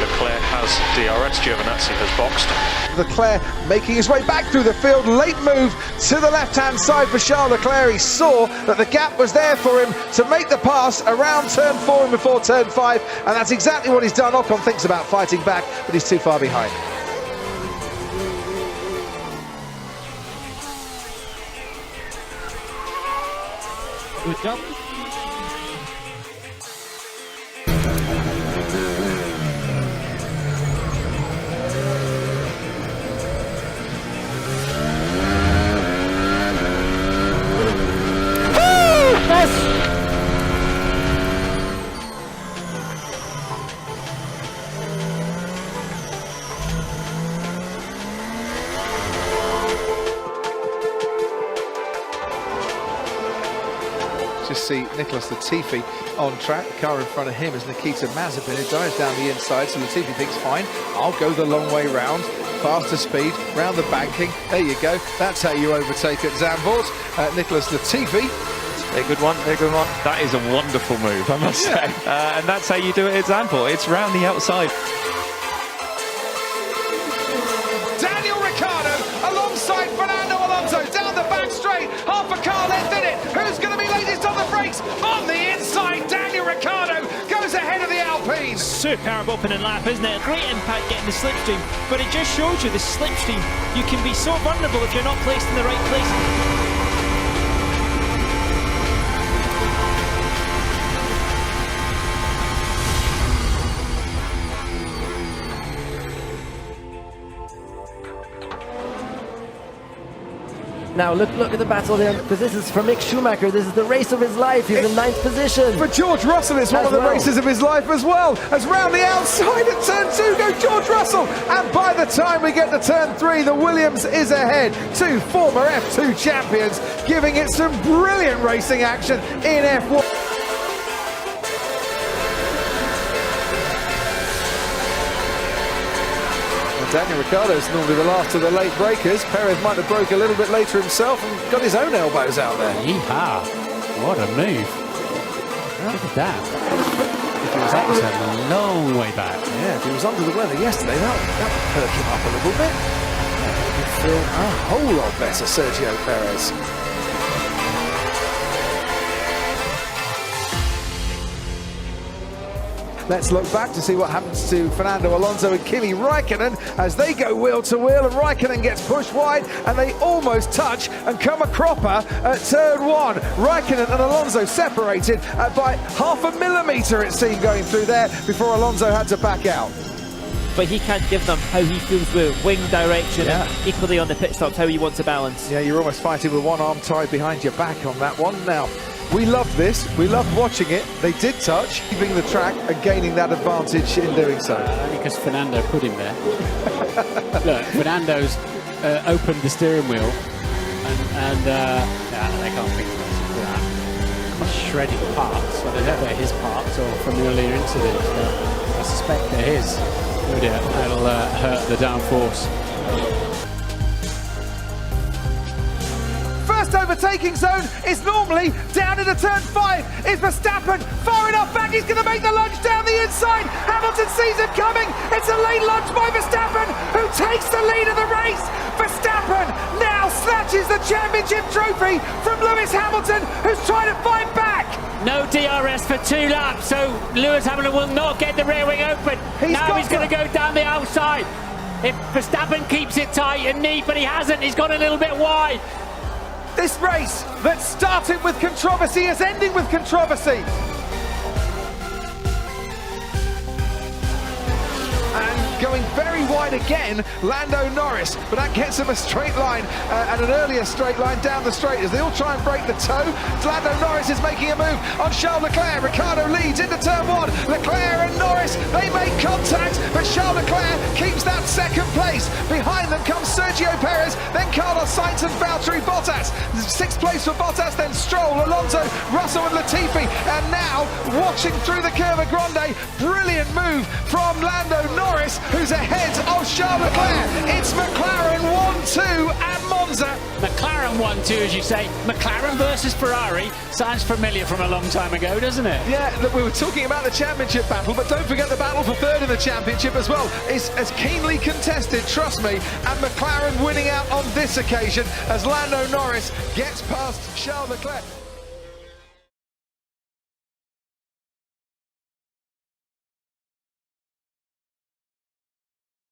Leclerc has DRS, Giovinazzi has boxed. Leclerc making his way back through the field, late move to the left-hand side for Charles Leclerc. He saw that the gap was there for him to make the pass around turn 4 and before turn 5, and that's exactly what he's done. Ocon thinks about fighting back, but he's too far behind. Good job. Just see Nicholas Latifi on track. The car in front of him is Nikita Mazepin, who dives down the inside. So Latifi thinks, fine, I'll go the long way round, faster speed, round the banking. There you go. That's how you overtake at Zaandvort. Nicholas Latifi. A good one, a good one. That is a wonderful move, I must say. And that's how you do it at Zaandvort. It's round the outside. Ricciardo alongside Fernando Alonso down the back straight, half a car length in it. Who's going to be latest on the brakes? On the inside, Daniel Ricciardo goes ahead of the Alpine. Superb opening lap, isn't it? Great impact getting the slipstream, but it just shows you the slipstream. You can be so vulnerable if you're not placed in the right place. Now look at the battle here, because this is for Mick Schumacher. This is the race of his life. He's in 9th position. For George Russell, it's one of the races of his life as well. As round the outside at turn 2 goes George Russell. And by the time we get to turn 3, the Williams is ahead. 2 former F2 champions, giving it some brilliant racing action in F1. Daniel Ricciardo's normally the last of the late breakers. Perez might have broke a little bit later himself and got his own elbows out there. Yeehaw! What a move! Look at that. That was a long way back. Yeah, if he was under the weather yesterday, that would perk him up a little bit. That would feel a whole lot better, Sergio Perez. Let's look back to see what happens to Fernando Alonso and Kimi Raikkonen as they go wheel to wheel, and Raikkonen gets pushed wide and they almost touch and come a cropper at turn 1. Raikkonen and Alonso separated by half a millimetre, it seemed, going through there before Alonso had to back out. But he can't give them how he feels with wing direction and equally on the pit stops how he wants to balance. Yeah, you're almost fighting with one arm tied behind your back on that one. Now, we loved this, we loved watching it. They did touch, leaving the track and gaining that advantage in doing so. Only because Fernando put him there. Look, Fernando's opened the steering wheel and they can't fix that. Shredded parts, whether they're his parts or from the earlier incident. I suspect they're his. Oh dear, that'll hurt the downforce. First overtaking zone is normally down into turn 5. Is Verstappen far enough back? He's going to make the lunge down the inside. Hamilton sees it coming. It's a late lunge by Verstappen, who takes the lead of the race. Verstappen now snatches the championship trophy from Lewis Hamilton, who's trying to fight back. No DRS for 2 laps, so Lewis Hamilton will not get the rear wing open. Now he's going to go down the outside. If Verstappen keeps it tight and neat, but he hasn't, he's gone a little bit wide. This race that started with controversy is ending with controversy. And going very wide again, Lando Norris, but that gets him a straight line and an earlier straight line down the straight as they all try and break the toe. Lando Norris is making a move on Charles Leclerc. Ricciardo leads into turn 1. Leclerc and Norris, they make contact, but Charles Leclerc keeps that second place. Behind them comes Sergio Perez, then Carlos Sainz and Valtteri Bottas. 6th place for Bottas, then Stroll, Alonso, Russell and Latifi. And now, watching through the Curva Grande, brilliant move from Lando Norris, who's ahead of Charles Leclerc. It's McLaren 1-2 at Monza. Monza. McLaren 1-2, as you say. McLaren versus Ferrari sounds familiar from a long time ago, doesn't it? Yeah, look, we were talking about the championship battle, but don't forget the battle for third in the championship as well. It's as keenly contested, trust me, and McLaren winning out on this occasion as Lando Norris gets past Charles Leclerc.